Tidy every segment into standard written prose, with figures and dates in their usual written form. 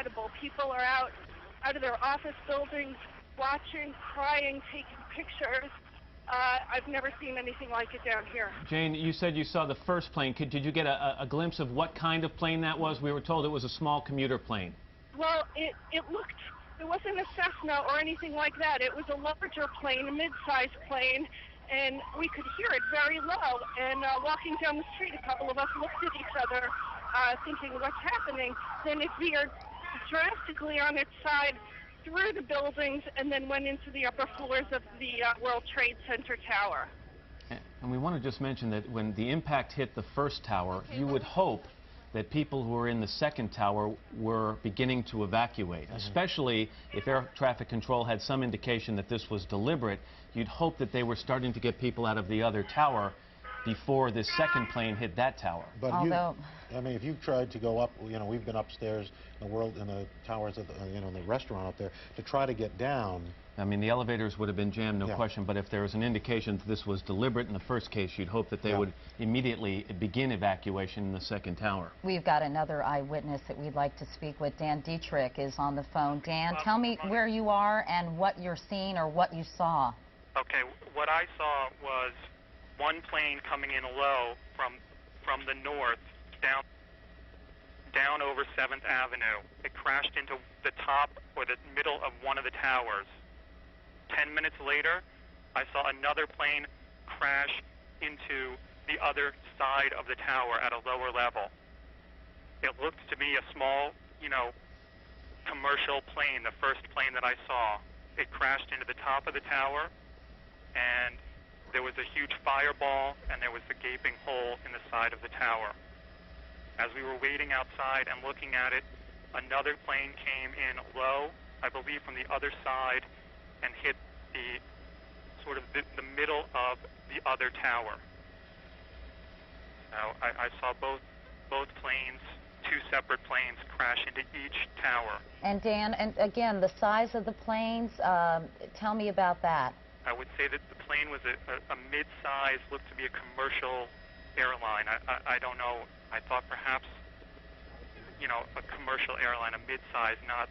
incredible. People are out of their office buildings, watching, crying, taking pictures. I've never seen anything like it down here. Jane, you said you saw the first plane. Did you get a glimpse of what kind of plane that was? We were told it was a small commuter plane. Well, it wasn't a Cessna or anything like that. It was a larger plane, a mid-sized plane, and we could hear it very low. And walking down the street, a couple of us looked at each other, thinking, what's happening? Then it veered drastically on its side through the buildings and then went into the upper floors of the World Trade Center tower. And we want to just mention that when the impact hit the first tower, you would hope that people who were in the second tower were beginning to evacuate, especially if air traffic control had some indication that this was deliberate. You'd hope that they were starting to get people out of the other tower before this second plane hit that tower. But I mean, if you tried to go up, you know, we've been upstairs in the towers of the, in the restaurant up there to try to get down. I mean, the elevators would have been jammed, no question, but if there was an indication that this was deliberate in the first case, you'd hope that they would immediately begin evacuation in the second tower. We've got another eyewitness that we'd like to speak with. Dan Dietrich is on the phone. Dan, tell me where you are and what you're seeing or what you saw. Okay, what I saw was one plane coming in low from the north down over 7th Avenue. It crashed into the top or the middle of one of the towers. 10 minutes later, I saw another plane crash into the other side of the tower at a lower level. It looked to me a small, commercial plane, the first plane that I saw. It crashed into the top of the tower, and there was a huge fireball, and there was a gaping hole in the side of the tower. As we were waiting outside and looking at it, another plane came in low, I believe from the other side, and hit the middle of the other tower. Now, I saw both planes, two separate planes, crash into each tower. And Dan, and again, the size of the planes, tell me about that. I would say that the plane was a mid-size, looked to be a commercial airline. I don't know. I thought perhaps, a commercial airline, a mid-size, not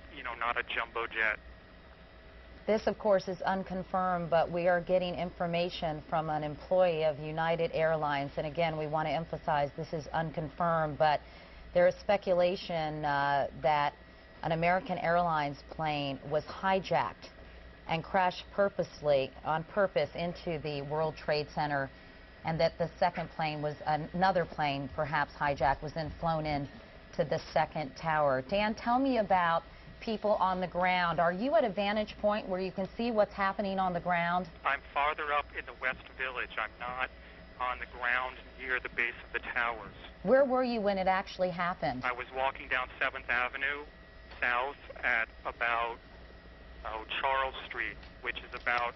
a jumbo jet. This, of course, is unconfirmed, but we are getting information from an employee of United Airlines. And again, we want to emphasize this is unconfirmed, but there is speculation that an American Airlines plane was hijacked and crashed on purpose into the World Trade Center, and that the second plane was another plane, perhaps hijacked, was then flown in to the second tower. Dan, tell me about people on the ground. Are you at a vantage point where you can see what's happening on the ground? I'm farther up in the West Village. I'm not on the ground near the base of the towers. Where were you when it actually happened? I was walking down 7th Avenue south at about Charles Street, which is about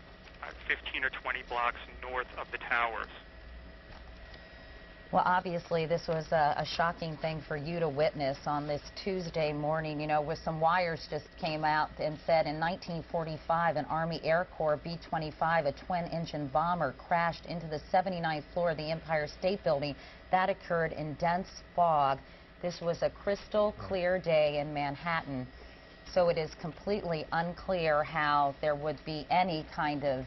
15 or 20 blocks north of the towers. Well, obviously, this was a shocking thing for you to witness on this Tuesday morning, where some wires just came out and said in 1945, an Army Air Corps B-25, a twin-engine bomber, crashed into the 79th floor of the Empire State Building. That occurred in dense fog. This was a crystal clear day in Manhattan. So it is completely unclear how there would be any kind of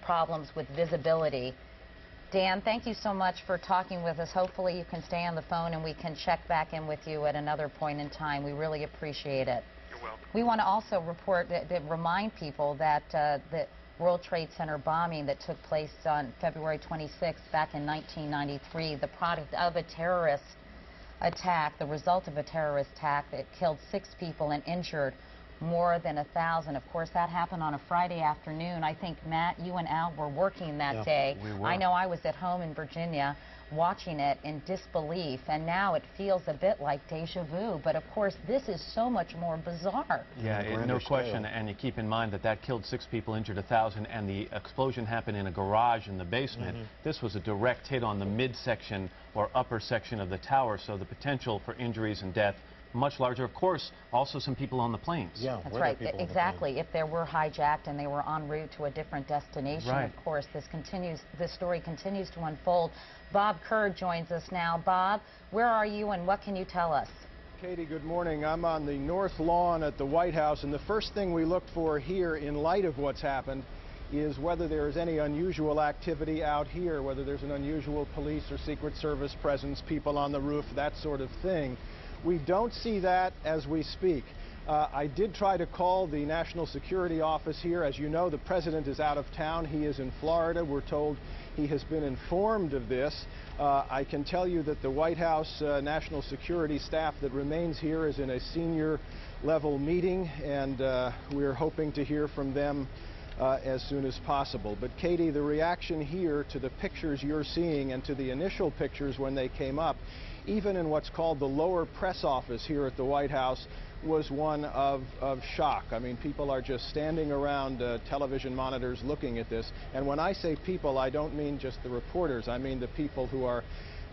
problems with visibility. Dan, thank you so much for talking with us. Hopefully you can stay on the phone and we can check back in with you at another point in time. We really appreciate it. You're welcome. We want to also remind people that the World Trade Center bombing that took place on February 26th back in 1993, the product of a terrorist attack, the result of a terrorist attack that killed 6 people and injured more than 1,000. Of course, that happened on a Friday afternoon. I think, Matt, you and Al were working that day. We were. I know I was at home in Virginia watching it in disbelief, and now it feels a bit like deja vu. But, of course, this is so much more bizarre. Yeah, no question. And you keep in mind that killed 6 people, injured 1,000, and the explosion happened in a garage in the basement. This was a direct hit on the midsection or upper section of the tower, so the potential for injuries and death much larger. Of course, also some people on the planes. Yeah, that's right. Exactly. If they were hijacked and they were en route to a different destination, of course, this story continues to unfold. Bob Kerr joins us now. Bob, where are you and what can you tell us? Katie, good morning. I'm on the north lawn at the White House, and the first thing we look for here in light of what's happened is whether there is any unusual activity out here, whether there's an unusual police or Secret Service presence, people on the roof, that sort of thing. We don't see that as we speak. I did try to call the National Security Office here. As you know, the president is out of town. He is in Florida. We're told he has been informed of this. I can tell you that the White House National Security staff that remains here is in a senior level meeting, and we're hoping to hear from them as soon as possible. But Katie, the reaction here to the pictures you're seeing and to the initial pictures when they came up, even in what's called the lower press office here at the White House, was one of shock. I mean, people are just standing around television monitors looking at this. And when I say people, I don't mean just the reporters. I mean the people who are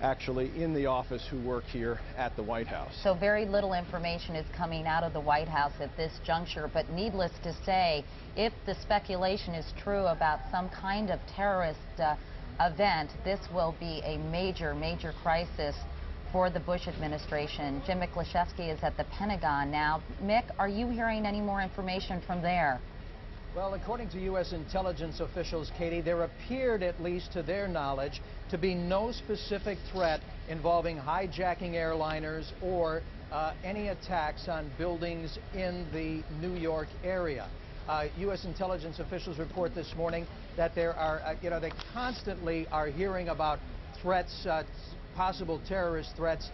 actually in the office who work here at the White House. So very little information is coming out of the White House at this juncture, but needless to say, if the speculation is true about some kind of terrorist event, this will be a major, major crisis for the Bush administration. Jim Miklashevsky is at the Pentagon now. Mick, are you hearing any more information from there? Well, according to U.S. intelligence officials, Katie, there appeared, at least to their knowledge, to be no specific threat involving hijacking airliners or any attacks on buildings in the New York area. U.S. intelligence officials report this morning that there are, they constantly are hearing about threats, possible terrorist threats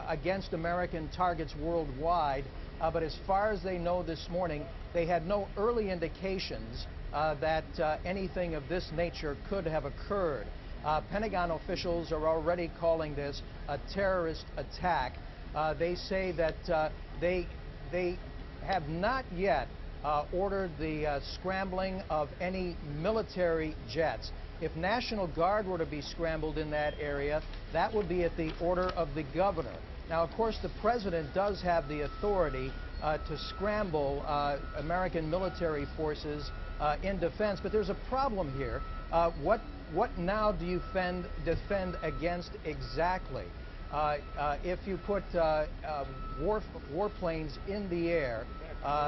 against American targets worldwide. But as far as they know this morning, they had no early indications that anything of this nature could have occurred. Pentagon officials are already calling this a terrorist attack. They say that they have not yet ordered the scrambling of any military jets. If National Guard were to be scrambled in that area, that would be at the order of the governor. Now, of course, the president does have the authority to scramble American military forces in defense, but there's a problem here. What now do you defend against exactly? If you put warplanes in the air,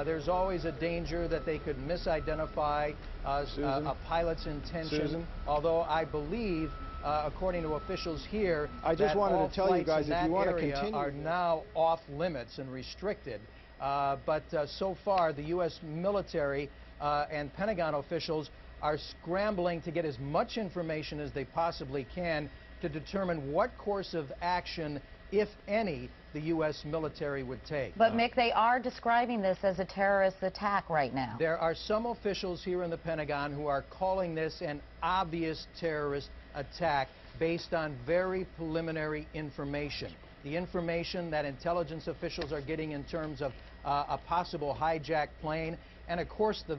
there's always a danger that they could misidentify a pilot's intention. Although I believe, according to officials here, I just wanted to tell you guys, if you want to continue, are now off limits and restricted. But so far, the U.S. military and Pentagon officials are scrambling to get as much information as they possibly can to determine what course of action, if any, the U.S. military would take. But Mick, they are describing this as a terrorist attack right now. There are some officials here in the Pentagon who are calling this an obvious terrorist attack based on very preliminary information. The information that intelligence officials are getting in terms of a possible hijacked plane, and of course the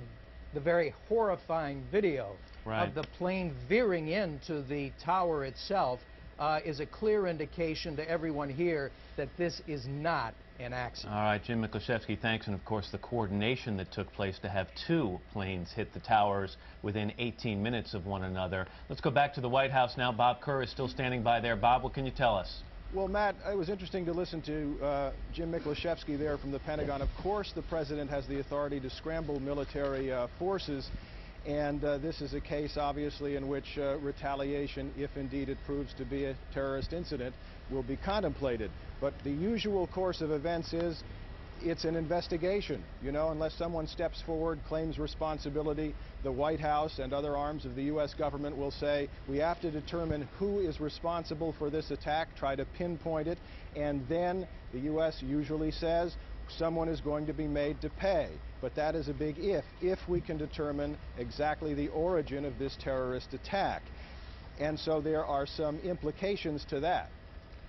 very horrifying video of the plane veering into the tower itself is a clear indication to everyone here that this is not an accident. All right, Jim Miklashevsky, thanks. And of course, the coordination that took place to have two planes hit the towers within 18 minutes of one another. Let's go back to the White House now. Bob Kerr is still standing by there. Bob, what can you tell us? Well, Matt, it was interesting to listen to Jim Miklashevsky there from the Pentagon. Of course, the president has the authority to scramble military forces, and this is a case, obviously, in which retaliation, if indeed it proves to be a terrorist incident, will be contemplated. But the usual course of events is it's an investigation. You know, unless someone steps forward, claims responsibility, the White House and other arms of the U.S. government will say, we have to determine who is responsible for this attack, try to pinpoint it, and then the U.S. usually says someone is going to be made to pay. But that is a big if we can determine exactly the origin of this terrorist attack. And so there are some implications to that.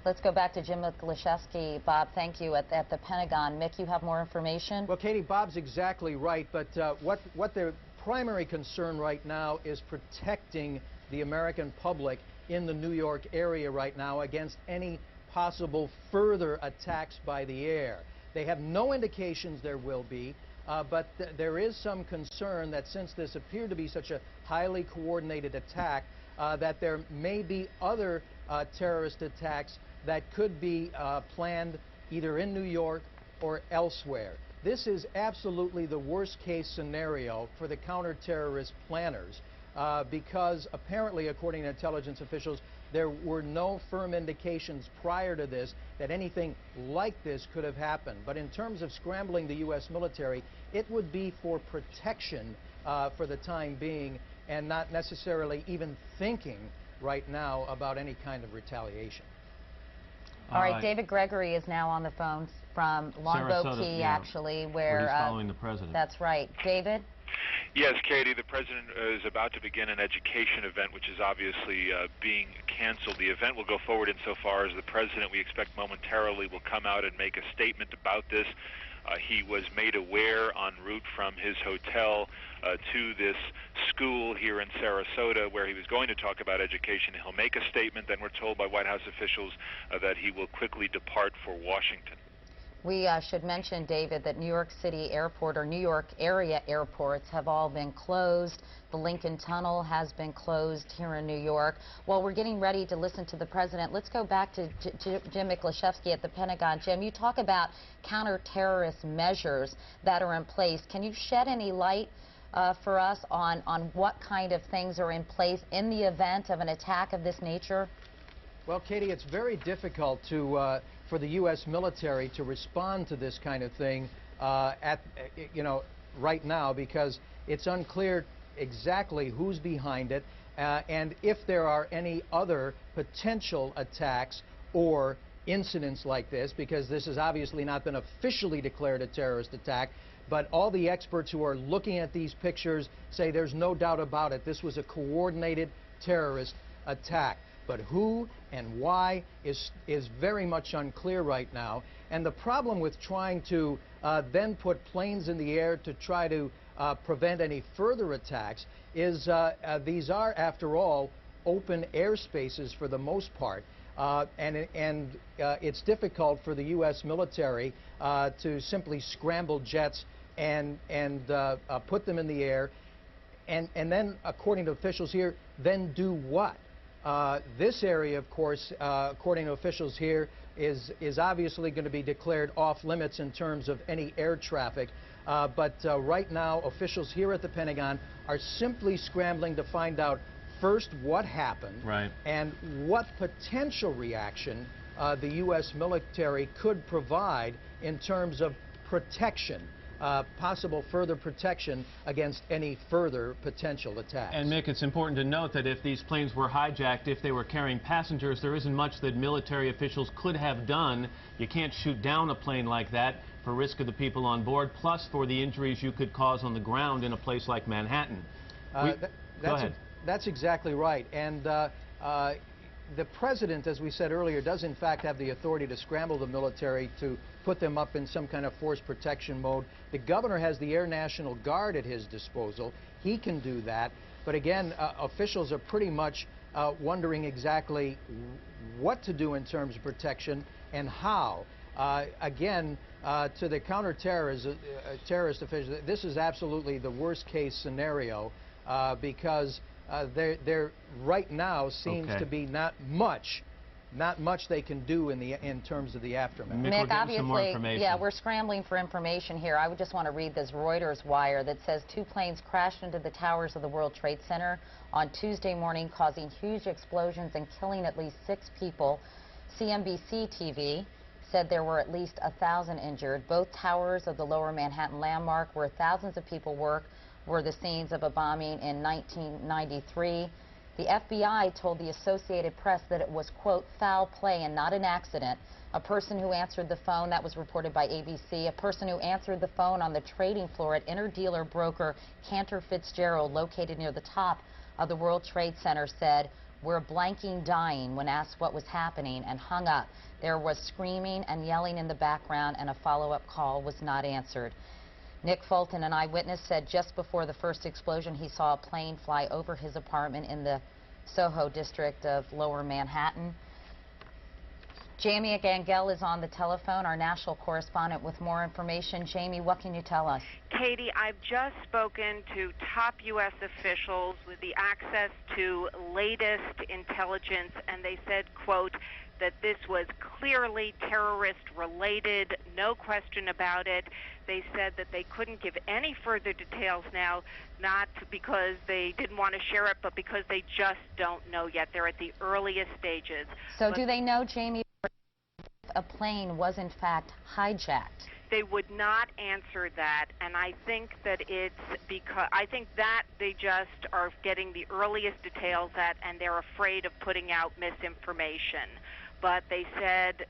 Let's go back to Jim Miklashevsky. Bob, thank you, at the Pentagon. Mick, you have more information? Well, Katie, Bob's exactly right, but what their primary concern right now is protecting the American public in the New York area right now against any possible further attacks by the air. They have no indications there will be, but there is some concern that since this appeared to be such a highly coordinated attack, that there may be other terrorist attacks that could be planned either in New York or elsewhere. This is absolutely the worst case scenario for the counter-terrorist planners because apparently, according to intelligence officials, there were no firm indications prior to this that anything like this could have happened. But in terms of scrambling the U.S. military, it would be for protection for the time being and not necessarily even thinking right now about any kind of retaliation. All right, David Gregory is now on the phone from Longboat Key, actually, where he's following the president. That's right. David? Yes, Katie, the president is about to begin an education event, which is obviously being canceled. The event will go forward insofar as the president, we expect momentarily, will come out and make a statement about this. He was made aware en route from his hotel to this school here in Sarasota where he was going to talk about education. He'll make a statement, then we're told by White House officials that he will quickly depart for Washington. We should mention, David, that New York City Airport or New York area airports have all been closed. The Lincoln Tunnel has been closed here in New York. While we're getting ready to listen to the president, let's go back to Jim Miklashevsky at the Pentagon. Jim, you talk about counter-terrorist measures that are in place. Can you shed any light for us on what kind of things are in place in the event of an attack of this nature? Well, Katie, it's very difficult for the U.S. military to respond to this kind of thing right now because it's unclear exactly who's behind it and if there are any other potential attacks or incidents like this, because this has obviously not been officially declared a terrorist attack, but all the experts who are looking at these pictures say there's no doubt about it. This was a coordinated terrorist attack. But who and why is very much unclear right now. And the problem with trying to then put planes in the air to try to prevent any further attacks is these are, after all, open airspaces for the most part. And it's difficult for the U.S. military to simply scramble jets and put them in the air. And then, according to officials here, then do what? This area, of course, according to officials here, is obviously going to be declared off limits in terms of any air traffic. But right now, officials here at the Pentagon are simply scrambling to find out first what happened and what potential reaction the U.S. military could provide in terms of protection. Possible further protection against any further potential attacks. And Mick, it's important to note that if these planes were hijacked, if they were carrying passengers, there isn't much that military officials could have done. You can't shoot down a plane like that for risk of the people on board, plus for the injuries you could cause on the ground in a place like Manhattan. Go ahead. That's exactly right. And the president, as we said earlier, does in fact have the authority to scramble the military to put them up in some kind of force protection mode. The governor has the Air National Guard at his disposal. He can do that. But again, officials are pretty much wondering exactly what to do in terms of protection and how. Again, to the terrorist officials, this is absolutely the worst case scenario because there right now seems to be not much they can do in terms of the aftermath. Mick, obviously, yeah, we're scrambling for information here. I would just want to read this Reuters wire that says 2 planes crashed into the towers of the World Trade Center on Tuesday morning, causing huge explosions and killing at least 6 people. CNBC TV said there were at least 1,000 injured. Both towers of the Lower Manhattan landmark, where thousands of people work, were the scenes of a bombing in 1993. The FBI told the Associated Press that it was, quote, foul play and not an accident. A person who answered the phone, that was reported by ABC, a person who answered the phone on the trading floor at interdealer broker Cantor Fitzgerald, located near the top of the World Trade Center, said, "We're blanking dying," when asked what was happening, and hung up. There was screaming and yelling in the background, and a follow-up call was not answered. Nick Fulton, an eyewitness, said just before the first explosion he saw a plane fly over his apartment in the Soho district of Lower Manhattan. Jamie Gangel is on the telephone, our national correspondent, with more information. Jamie, what can you tell us? Katie, I've just spoken to top U.S. officials with the access to latest intelligence, and they said, quote, that this was clearly terrorist-related, no question about it. They said that they couldn't give any further details now, not because they didn't want to share it, but because they just don't know yet. They're at the earliest stages. So do they know, Jamie, if a plane was in fact hijacked? They would not answer that, and I think that it's because they just are getting the earliest details and they're afraid of putting out misinformation. But they said,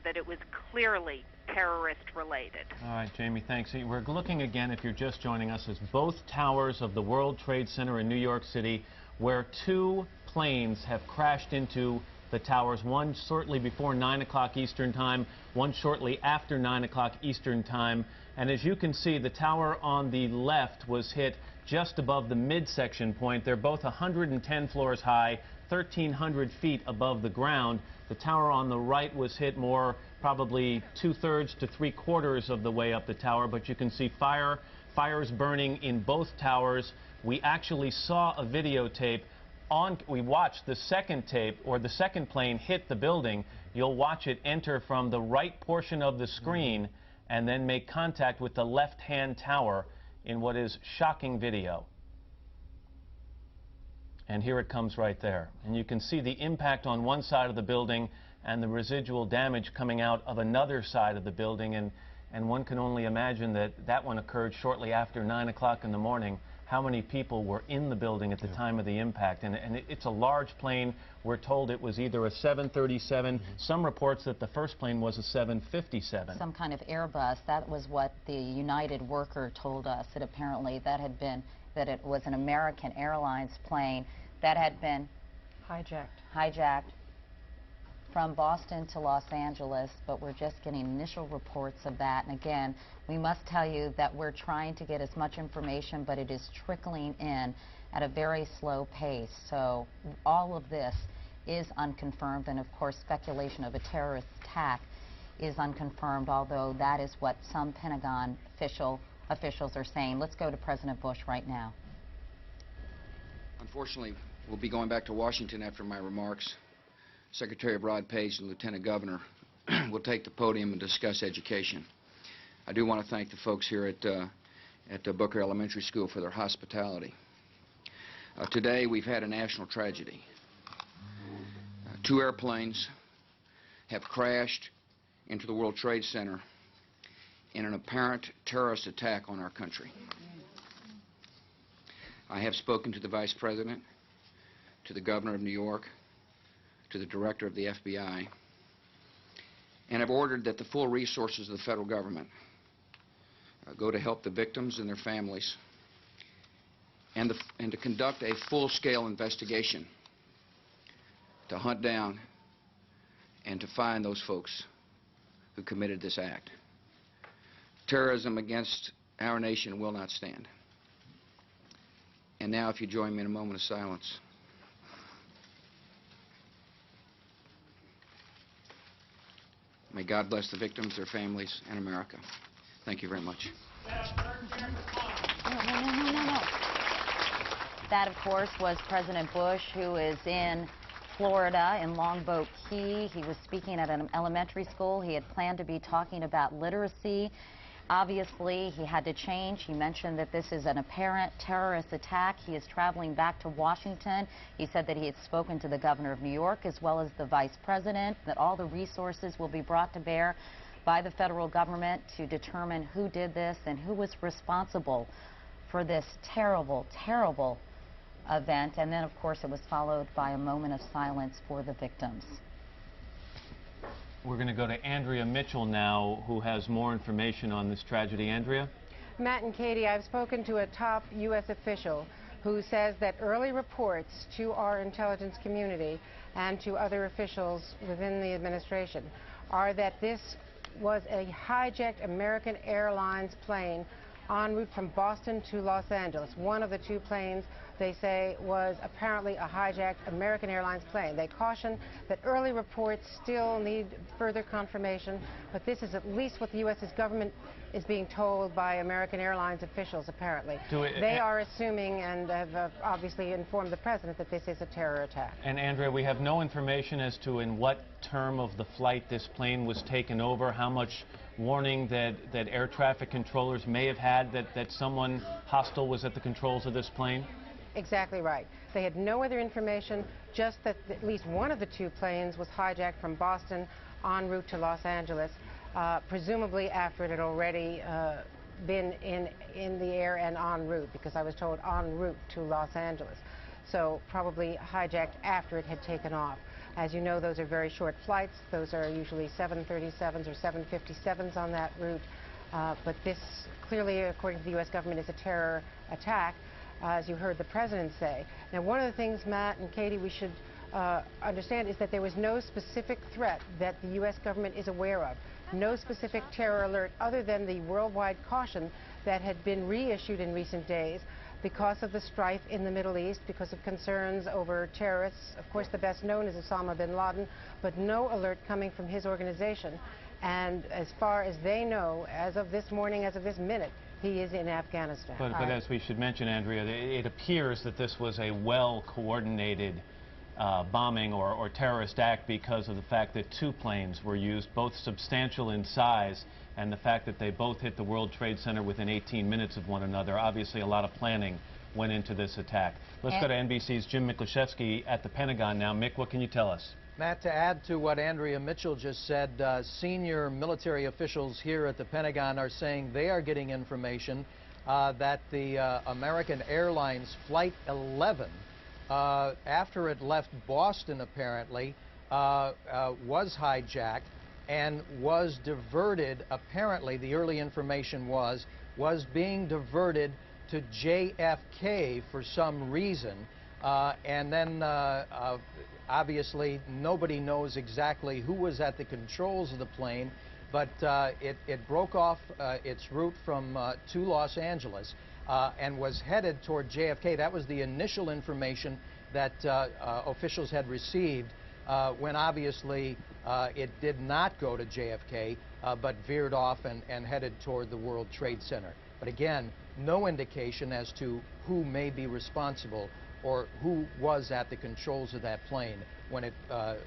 that it was clearly terrorist-related. All right, Jamie, thanks. We're looking again, if you're just joining us, as both towers of the World Trade Center in New York City, where two planes have crashed into the towers, one shortly before 9 o'clock Eastern Time, one shortly after 9 o'clock Eastern Time. And as you can see, the tower on the left was hit just above the midsection point. They're both 110 floors high, 1,300 feet above the ground. The tower on the right was hit more, probably 2/3 to 3/4 of the way up the tower, but you can see fires burning in both towers. We actually saw a videotape. We watched the second tape, or the second plane hit the building. You'll watch it enter from the right portion of the screen and then make contact with the left-hand tower in what is shocking video. And here it comes right there. And you can see the impact on one side of the building and the residual damage coming out of another side of the building. And one can only imagine that that one occurred shortly after 9 o'clock in the morning. How many people were in the building at the time of the impact? And it's a large plane. We're told it was either a 737. Some reports that the first plane was a 757. Some kind of Airbus. That was what the United worker told us, that apparently that it was an American Airlines plane that had been hijacked from Boston to Los Angeles, but we're just getting initial reports of that. And again, we must tell you that we're trying to get as much information, but it is trickling in at a very slow pace. So all of this is unconfirmed, and of course speculation of a terrorist attack is unconfirmed, although that is what some Pentagon officials are saying. Let's go to President Bush right now. Unfortunately, we'll be going back to Washington after my remarks. Secretary Rod Page and Lieutenant Governor will take the podium and discuss education. I do want to thank the folks here at Booker Elementary School for their hospitality. Today we've had a national tragedy. Two airplanes have crashed into the World Trade Center in an apparent terrorist attack on our country. I have spoken to the Vice President, to the Governor of New York, to the Director of the FBI, and have ordered that the full resources of the federal government go to help the victims and their families, and to conduct a full-scale investigation to hunt down and to find those folks who committed this act. Terrorism against our nation will not stand. And now, if you join me in a moment of silence. May God bless the victims, their families, and America. Thank you very much. No. That, of course, was President Bush, who is in Florida, in Longboat Key. He was speaking at an elementary school. He had planned to be talking about literacy. Obviously, he had to change. He mentioned that this is an apparent terrorist attack. He is traveling back to Washington. He said that he had spoken to the governor of New York as well as the vice president, that all the resources will be brought to bear by the federal government to determine who did this and who was responsible for this terrible, terrible event. And then, of course, it was followed by a moment of silence for the victims. We're going to go to Andrea Mitchell now, who has more information on this tragedy. Andrea? Matt and Katie, I've spoken to a top U.S. official who says that early reports to our intelligence community and to other officials within the administration are that this was a hijacked American Airlines plane en route from Boston to Los Angeles. One of the two planes they say, was apparently a hijacked American Airlines plane. They caution that early reports still need further confirmation, but this is at least what the U.S. government is being told by American Airlines officials, apparently. They are assuming and have obviously informed the president that this is a terror attack. And Andrea, we have no information as to in what term of the flight this plane was taken over, how much warning that air traffic controllers may have had that someone hostile was at the controls of this plane? Exactly right. They had no other information, just that at least one of the two planes was hijacked from Boston en route to Los Angeles, presumably after it had already been in the air and en route, because I was told en route to Los Angeles. So probably hijacked after it had taken off. As you know, those are very short flights. Those are usually 737s or 757s on that route. But this clearly, according to the U.S. government, is a terror attack, as you heard the president say. Now, one of the things, Matt and Katie, we should understand is that there was no specific threat that the U.S. government is aware of. No specific terror alert other than the worldwide caution that had been reissued in recent days because of the strife in the Middle East, because of concerns over terrorists. Of course, the best known is Osama bin Laden, but no alert coming from his organization. And as far as they know, as of this morning, as of this minute, he is in Afghanistan. But as we should mention, Andrea, it appears that this was a well-coordinated bombing or terrorist act because of the fact that two planes were used, both substantial in size, and the fact that they both hit the World Trade Center within 18 minutes of one another. Obviously, a lot of planning went into this attack. Let's go to NBC's Jim Miklaszewski at the Pentagon now. Mick, what can you tell us? Matt, to add to what Andrea Mitchell just said, senior military officials here at the Pentagon are saying they are getting information that the American Airlines Flight 11, after it left Boston apparently, was hijacked and was diverted, apparently the early information was being diverted to JFK for some reason. And then obviously nobody knows exactly who was at the controls of the plane, but it broke off its route from to Los Angeles and was headed toward JFK. That was the initial information that officials had received when obviously it did not go to JFK, but veered off and headed toward the World Trade Center. But again, no indication as to who may be responsible or who was at the controls of that plane when it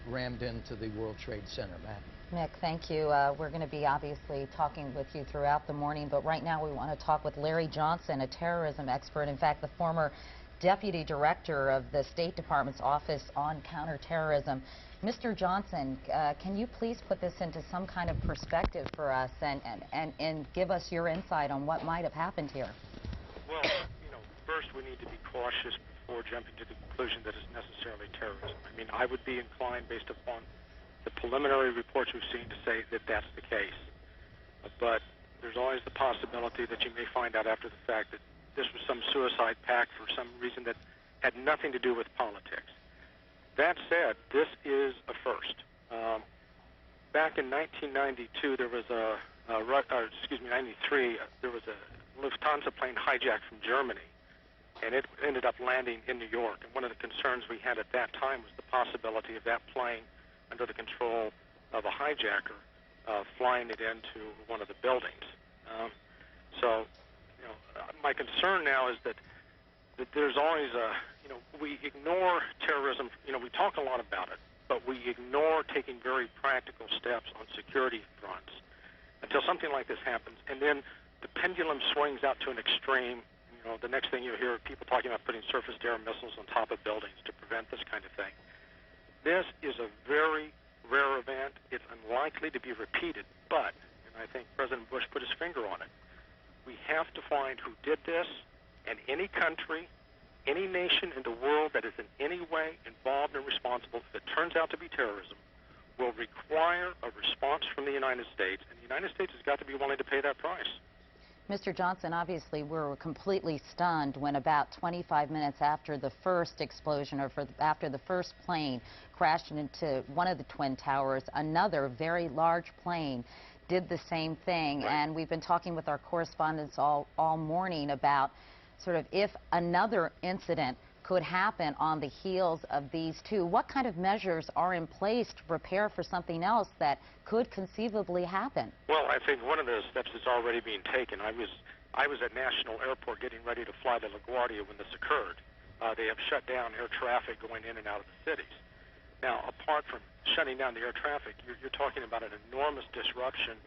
rammed into the World Trade Center. Matt. Mick, thank you. We're going to be obviously talking with you throughout the morning, but right now we want to talk with Larry Johnson, a terrorism expert, in fact, the former Deputy Director of the State Department's Office on Counterterrorism. Mr. Johnson, can you please put this into some kind of perspective for us and give us your insight on what might have happened here? Well, first we need to be cautious before jumping to the conclusion that it's necessarily terrorism. I mean, I would be inclined, based upon the preliminary reports we've seen, to say that that's the case. But there's always the possibility that you may find out after the fact that this was some suicide pact for some reason that had nothing to do with politics. That said, this is a first. Back in 1992, there was 93, there was a Lufthansa plane hijacked from Germany, and it ended up landing in New York. And one of the concerns we had at that time was the possibility of that plane, under the control of a hijacker, flying it into one of the buildings. So, my concern now is that there's always a, we ignore terrorism. We talk a lot about it, but we ignore taking very practical steps on security fronts until something like this happens, and then the pendulum swings out to an extreme. The next thing you hear people talking about putting surface-to-air missiles on top of buildings to prevent this kind of thing. This is a very rare event. It's unlikely to be repeated, but, and I think President Bush put his finger on it, we have to find who did this, and any country, any nation in the world that is in any way involved and responsible, if it turns out to be terrorism, will require a response from the United States, and the United States has got to be willing to pay that price. Mr. Johnson, obviously we were completely stunned when about 25 minutes after the first explosion, or after the first plane crashed into one of the Twin Towers, another very large plane did the same thing. Right. And we've been talking with our correspondents all morning about sort of if another incident could happen on the heels of these two, what kind of measures are in place to prepare for something else that could conceivably happen? Well, I think one of those steps is already being taken. I was at National Airport getting ready to fly to LaGuardia when this occurred. They have shut down air traffic going in and out of the cities. Now, apart from shutting down the air traffic, you're talking about an enormous disruption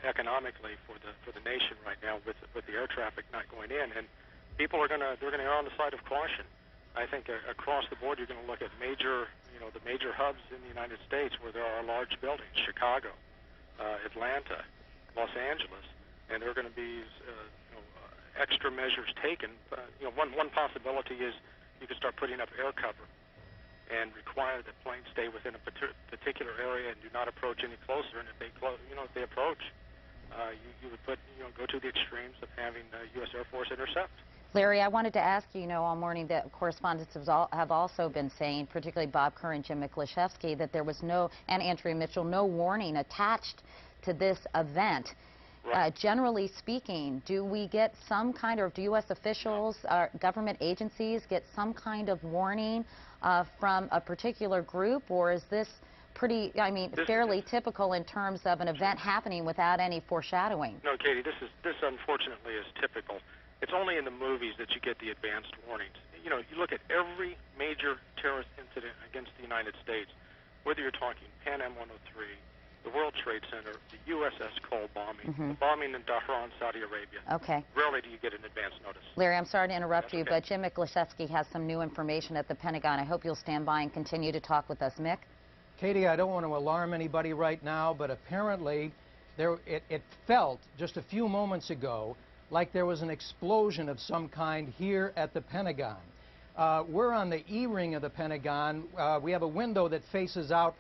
economically for the nation right now with the air traffic not going in, and people are they're gonna err on the side of caution. I think across the board you're going to look at the major hubs in the United States where there are large buildings, Chicago, Atlanta, Los Angeles, and there are going to be extra measures taken. One possibility is you could start putting up air cover and require that planes stay within a particular area and do not approach any closer. And if they if they approach, you would go to the extremes of having the U.S. Air Force intercept. Larry, I wanted to ask you, all morning that correspondents have also been saying, particularly Bob Kerr and Jim Miklashevsky, that there was and Andrea Mitchell, no warning attached to this event. Right. Generally speaking, do we get some kind of, do U.S. officials, government agencies get some kind of warning from a particular group, or is this pretty, fairly typical in terms of an event happening without any foreshadowing? No, Katie, this unfortunately is typical. It's only in the movies that you get the advanced warnings. You look at every major terrorist incident against the United States, whether you're talking Pan Am 103, the World Trade Center, the USS Cole bombing, the bombing in Dhahran, Saudi Arabia. Okay. Rarely do you get an advance notice. Larry, I'm sorry to interrupt you, but Jim Miklashevsky has some new information at the Pentagon. I hope you'll stand by and continue to talk with us. Mick? Katie, I don't want to alarm anybody right now, but apparently it felt just a few moments ago like there was an explosion of some kind here at the Pentagon. We're on the E-ring of the Pentagon. We have a window that faces out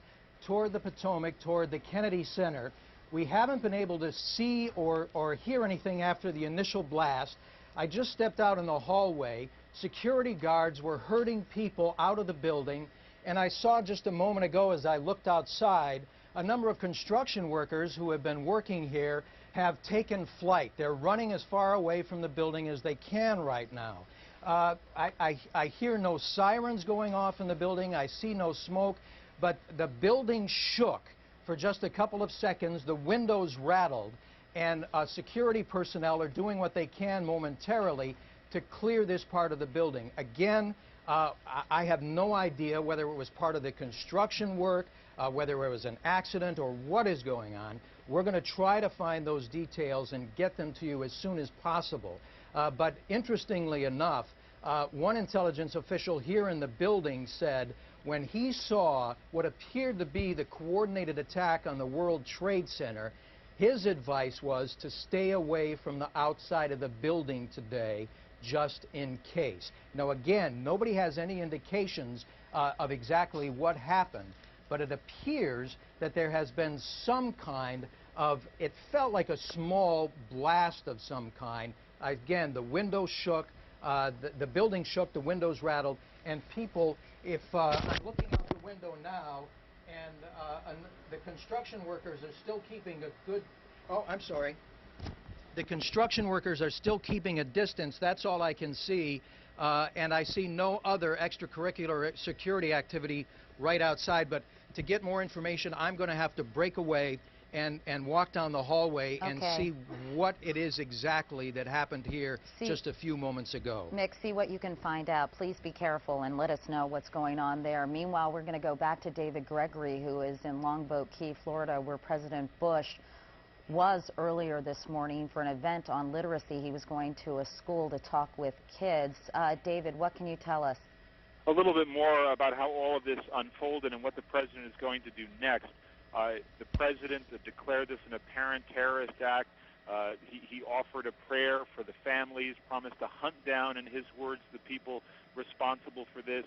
toward the Potomac, toward the Kennedy Center. We haven't been able to see or hear anything after the initial blast. I just stepped out in the hallway. Security guards were herding people out of the building, and I saw just a moment ago as I looked outside, a number of construction workers who have been working here have taken flight. They're running as far away from the building as they can right now. I hear no sirens going off in the building. I see no smoke, but the building shook for just a couple of seconds. The windows rattled, and security personnel are doing what they can momentarily to clear this part of the building. Again, I have no idea whether it was part of the construction work, whether it was an accident, or what is going on. We're going to try to find those details and get them to you as soon as possible. But interestingly enough, one intelligence official here in the building said when he saw what appeared to be the coordinated attack on the World Trade Center, his advice was to stay away from the outside of the building today, just in case. Now again, nobody has any indications of exactly what happened, but it appears that there has been some kind of, it felt like a small blast of some kind. Again, the windows shook, the building shook, the windows rattled, and people, if I'm looking out the window now, and the construction workers are still keeping a good, the construction workers are still keeping a distance. That's all I can see, and I see no other extracurricular security activity right outside. But to get more information, I'm going to have to break away and walk down the hallway and see what it is exactly that happened here just a few moments ago. Mick, see what you can find out. Please be careful and let us know what's going on there. Meanwhile, we're going to go back to David Gregory, who is in Longboat Key, Florida, where President Bush was earlier this morning for an event on literacy. He was going to a school to talk with kids. David, what can you tell us? A little bit more about how all of this unfolded and what the president is going to do next. The president declared this an apparent terrorist act. He offered a prayer for the families, promised to hunt down, in his words, the people responsible for this.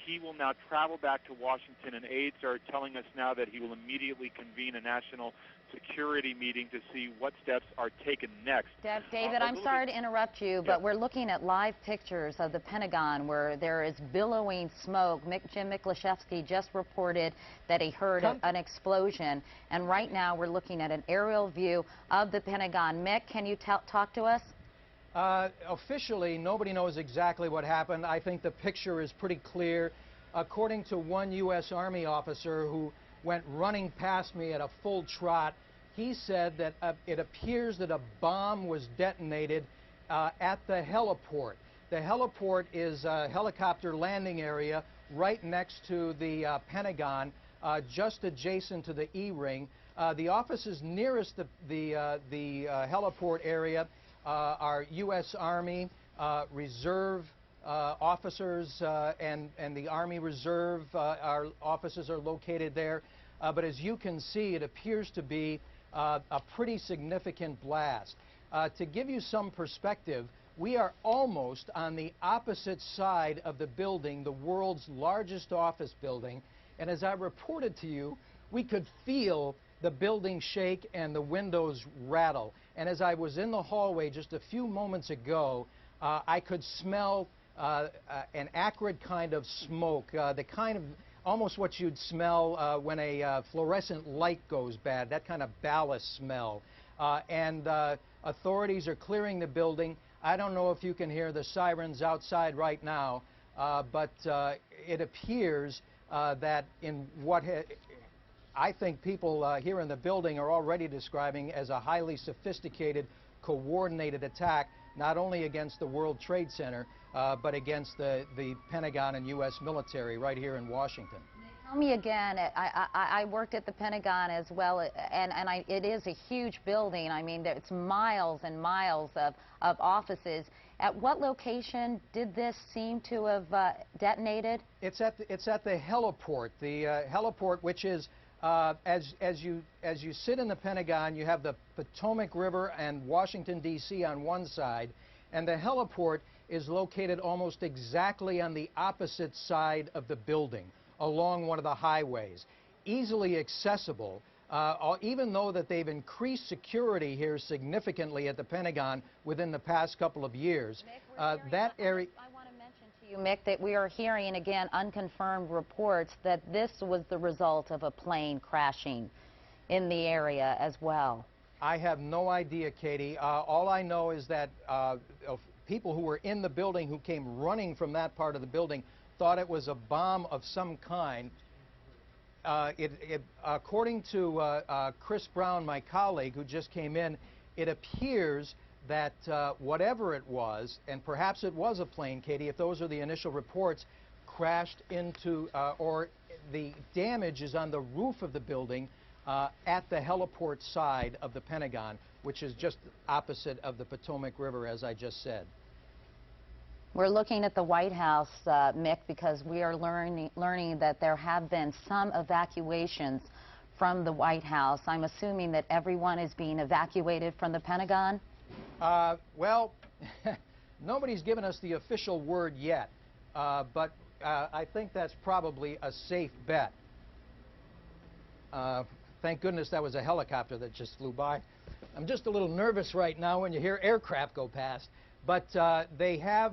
He will now travel back to Washington, and aides are telling us now that he will immediately convene a national security meeting to see what steps are taken next. David, I'm sorry to interrupt you, but we're looking at live pictures of the Pentagon where there is billowing smoke. Jim Miklashevsky just reported that he heard an explosion, and right now we're looking at an aerial view of the Pentagon. Mick, can you talk to us? Officially, nobody knows exactly what happened. I think the picture is pretty clear. According to one U.S. Army officer who went running past me at a full trot, he said that it appears that a bomb was detonated at the heliport. The heliport is a helicopter landing area right next to the Pentagon, just adjacent to the E-ring. The offices nearest the heliport area are U.S. Army, Reserve officers, and the Army Reserve offices are located there. But as you can see, it appears to be a pretty significant blast. To give you some perspective, we are almost on the opposite side of the building, the world's largest office building. And as I reported to you, we could feel the building shake and the windows rattle. And as I was in the hallway just a few moments ago, I could smell an acrid kind of smoke, the kind of almost what you'd smell when a fluorescent light goes bad, that kind of ballast smell. And authorities are clearing the building. I don't know if you can hear the sirens outside right now, but it appears that in what I think people here in the building are already describing as a highly sophisticated, coordinated attack, not only against the World Trade Center, but against the Pentagon and U.S. military right here in Washington. Tell me again, I worked at the Pentagon as well, and it is a huge building. I mean, it's miles and miles of offices. At what location did this seem to have detonated? It's at the heliport. The heliport, which is, as you sit in the Pentagon, you have the Potomac River and Washington, D.C. on one side, and the heliport is located almost exactly on the opposite side of the building, along one of the highways. Easily accessible, even though that they've increased security here significantly at the Pentagon within the past couple of years. That area... I want to mention to you, Mick, that we are hearing, again, unconfirmed reports that this was the result of a plane crashing in the area as well. I have no idea, Katie. All I know is that people who were in the building who came running from that part of the building thought it was a bomb of some kind. According to Chris Brown, my colleague who just came in, it appears that whatever it was, and perhaps it was a plane, Katie, if those are the initial reports, crashed into, or the damage is on the roof of the building at the heliport side of the Pentagon, which is just opposite of the Potomac River, as I just said. We're looking at the White House, Mick, because we are learning that there have been some evacuations from the White House. I'm assuming that everyone is being evacuated from the Pentagon? Well, nobody's given us the official word yet, but I think that's probably a safe bet. Thank goodness that was a helicopter that just flew by. I'm just a little nervous right now when you hear aircraft go past. But they have,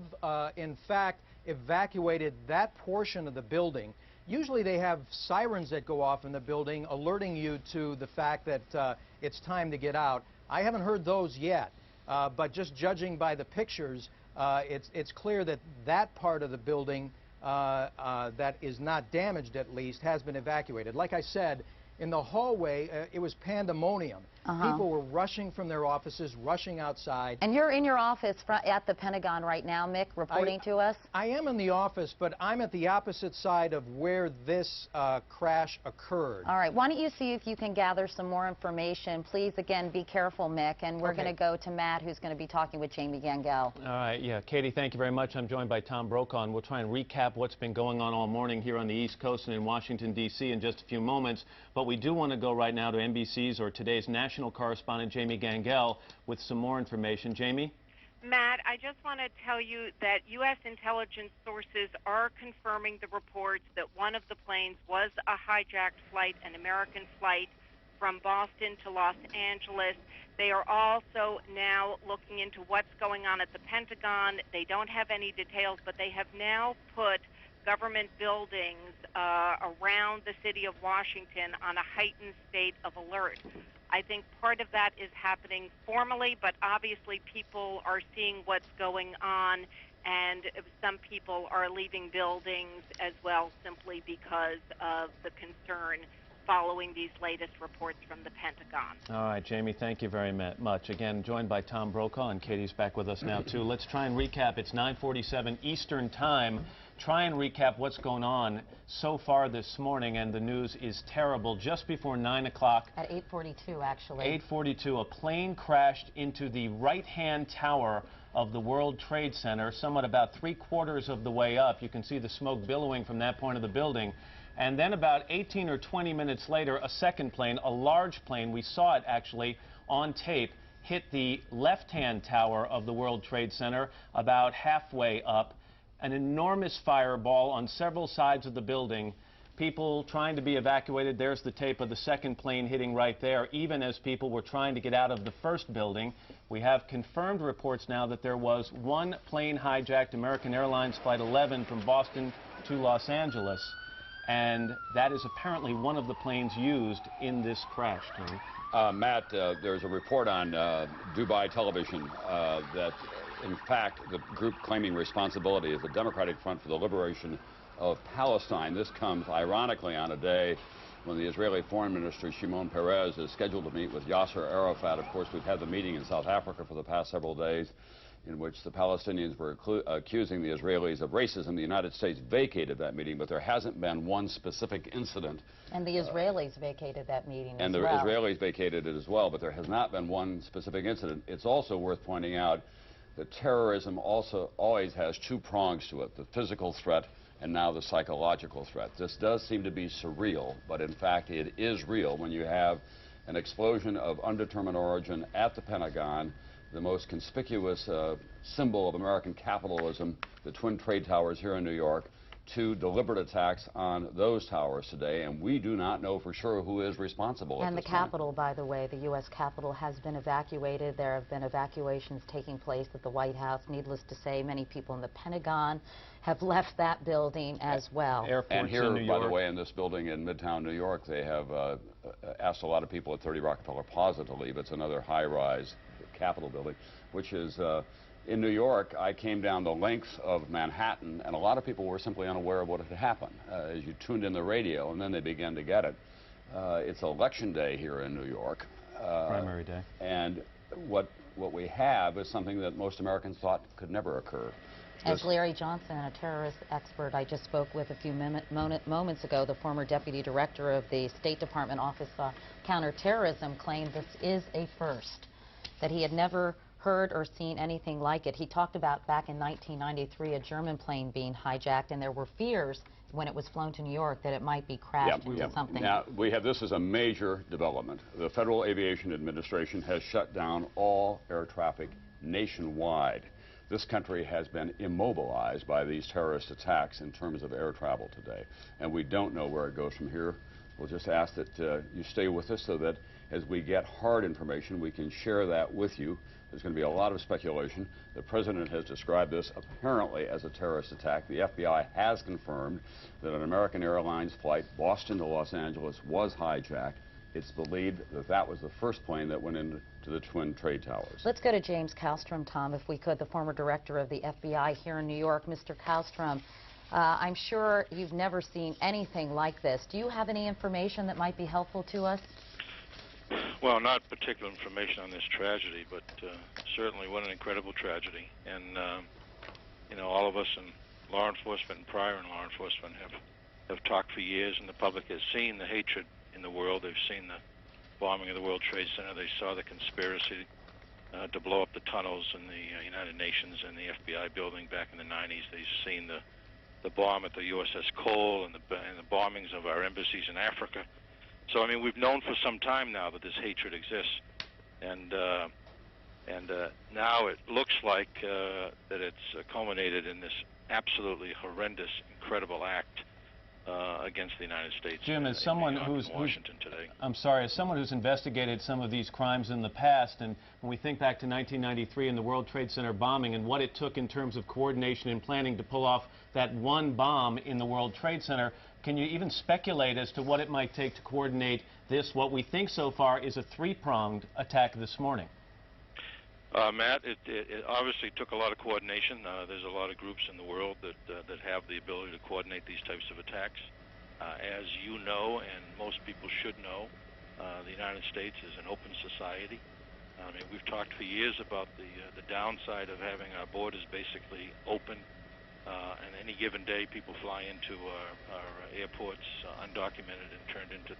in fact, evacuated that portion of the building. Usually they have sirens that go off in the building alerting you to the fact that it's time to get out. I haven't heard those yet, but just judging by the pictures, it's clear that that part of the building that is not damaged, at least, has been evacuated. Like I said, in the hallway, it was pandemonium. People were rushing from their offices, rushing outside. And you're in your office at the Pentagon right now, Mick, reporting to us? I am in the office, but I'm at the opposite side of where this crash occurred. All right. Why don't you see if you can gather some more information? Please, again, be careful, Mick. And we're going to go to Matt, who's going to be talking with Jamie Gangel. All right. Yeah. Katie, thank you very much. I'm joined by Tom Brokaw, and we'll try and recap what's been going on all morning here on the East Coast and in Washington, D.C. in just a few moments. But we do want to go right now to NBC's or today's national correspondent, Jamie Gangel, with some more information. Jamie? Matt, I just want to tell you that U.S. intelligence sources are confirming the reports that one of the planes was a hijacked flight, an American flight from Boston to Los Angeles. They are also now looking into what's going on at the Pentagon. They don't have any details, but they have now put government buildings around the city of Washington on a heightened state of alert. I think part of that is happening formally, but obviously people are seeing what's going on, and some people are leaving buildings as well simply because of the concern following these latest reports from the Pentagon. All right, Jamie, thank you very much. Again, joined by Tom Brokaw, and Katie's back with us now, too. Let's try and recap. It's 9:47 Eastern Time. Try and recap what's going on so far this morning, and the news is terrible. Just before 9 o'clock. At 8:42, actually. 8:42, a plane crashed into the right-hand tower of the World Trade Center, somewhat about 3/4 of the way up. You can see the smoke billowing from that point of the building. And then about 18 or 20 minutes later, a second plane, a large plane, we saw it actually on tape, hit the left-hand tower of the World Trade Center about halfway up. An enormous fireball on several sides of the building. People trying to be evacuated. There's the tape of the second plane hitting right there, even as people were trying to get out of the first building. We have confirmed reports now that there was one plane hijacked, American Airlines Flight 11 from Boston to Los Angeles. And that is apparently one of the planes used in this crash, Tony. Matt, there's a report on Dubai television that, in fact, the group claiming responsibility is the Democratic Front for the Liberation of Palestine. This comes, ironically, on a day when the Israeli Foreign Minister, Shimon Peres, is scheduled to meet with Yasser Arafat. Of course, we've had the meeting in South Africa for the past several days, in which the Palestinians were accusing the Israelis of racism. The United States vacated that meeting, but there hasn't been one specific incident. And the Israelis vacated that meeting as well. And the Israelis vacated it as well, but there has not been one specific incident. It's also worth pointing out that terrorism also always has two prongs to it, the physical threat and now the psychological threat. This does seem to be surreal, but in fact it is real when you have an explosion of undetermined origin at the Pentagon, the most conspicuous symbol of American capitalism, the Twin Trade Towers here in New York, two deliberate attacks on those towers today, and we do not know for sure who is responsible. And the Capitol, by the way, the U.S. Capitol has been evacuated. There have been evacuations taking place at the White House. Needless to say, many people in the Pentagon have left that building as well. Airports and here, in New York. by the way, in this building in Midtown New York, they have asked a lot of people at 30 Rockefeller Plaza to leave. It's another high-rise Capitol building, which is in New York. I came down the length of Manhattan, and a lot of people were simply unaware of what had happened as you tuned in the radio, and then they began to get it. It's election day here in New York. Primary day. And what we have is something that most Americans thought could never occur. As Larry Johnson, a terrorist expert I just spoke with a few moments ago, the former deputy director of the State Department Office on Counterterrorism, claimed this is a first, that he had never heard or seen anything like it. He talked about back in 1993 a German plane being hijacked, and there were fears when it was flown to New York that it might be crashed into something. Now, this is a major development. The Federal Aviation Administration has shut down all air traffic nationwide. This country has been immobilized by these terrorist attacks in terms of air travel today, and we don't know where it goes from here. We'll just ask that you stay with us so that as we get hard information, we can share that with you. There's going to be a lot of speculation. The President has described this apparently as a terrorist attack. The FBI has confirmed that an American Airlines flight, Boston to Los Angeles, was hijacked. It's believed that that was the first plane that went into the Twin Trade Towers. Let's go to James Kallstrom, Tom, if we could, the former director of the FBI here in New York. Mr. Kallstrom, I'm sure you've never seen anything like this. Do you have any information that might be helpful to us? Well, not particular information on this tragedy, but certainly what an incredible tragedy. And, you know, all of us in law enforcement and prior in law enforcement have talked for years, and the public has seen the hatred in the world. They've seen the bombing of the World Trade Center. They saw the conspiracy to blow up the tunnels in the United Nations and the FBI building back in the 90s. They've seen the bomb at the USS Cole and the bombings of our embassies in Africa. So, I mean, we've known for some time now that this hatred exists, and now it looks like that it's culminated in this absolutely horrendous, incredible act. against the United States. Jim, as someone who's Washington today. I'm sorry, as someone who's investigated some of these crimes in the past, and when we think back to 1993 and the World Trade Center bombing and what it took in terms of coordination and planning to pull off that one bomb in the World Trade Center, can you even speculate as to what it might take to coordinate this, what we think so far is a three-pronged attack this morning? Matt, it obviously took a lot of coordination. There's a lot of groups in the world that have the ability to coordinate these types of attacks. As you know, and most people should know, the United States is an open society. I mean, we've talked for years about the downside of having our borders basically open, and any given day people fly into our airports undocumented and turned into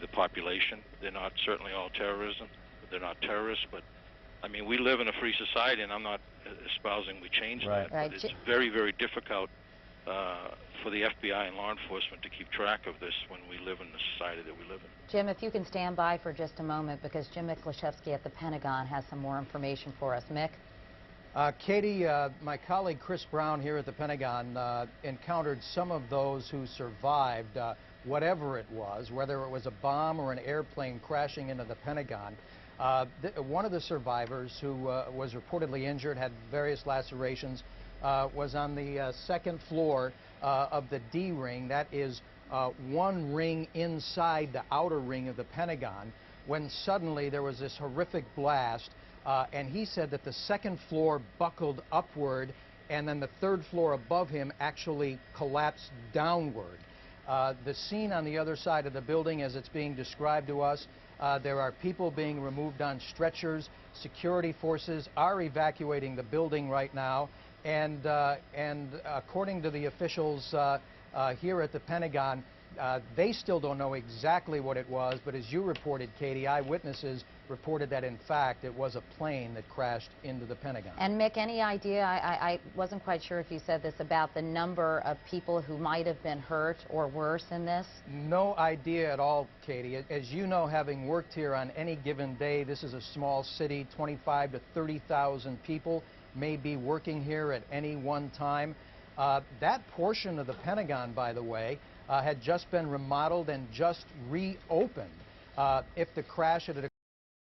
the population. They're not certainly all terrorism. They're not terrorists, but I mean, we live in a free society, and I'm not espousing we change that, but it's very, very difficult for the FBI and law enforcement to keep track of this when we live in the society that we live in. Jim, if you can stand by for just a moment, because Jim Miklashevsky at the Pentagon has some more information for us. Mick? Katie, my colleague Chris Brown here at the Pentagon encountered some of those who survived, whatever it was, whether it was a bomb or an airplane crashing into the Pentagon. One of the survivors who was reportedly injured, had various lacerations, was on the second floor of the D ring. That is one ring inside the outer ring of the Pentagon, when suddenly there was this horrific blast, and he said that the second floor buckled upward, and then the third floor above him actually collapsed downward. The scene on the other side of the building, as it's being described to us, there are people being removed on stretchers. Security forces are evacuating the building right now, and according to the officials here at the Pentagon, they still don't know exactly what it was, but as you reported, Katie, eyewitnesses reported that in fact it was a plane that crashed into the Pentagon. And Mick, any idea, I wasn't quite sure if you said this, about the number of people who might have been hurt or worse in this? No idea at all, Katie. As you know, having worked here, on any given day, this is a small city, 25 to 30,000 people may be working here at any one time. That portion of the Pentagon, by the way, had just been remodeled and just reopened. If the crash had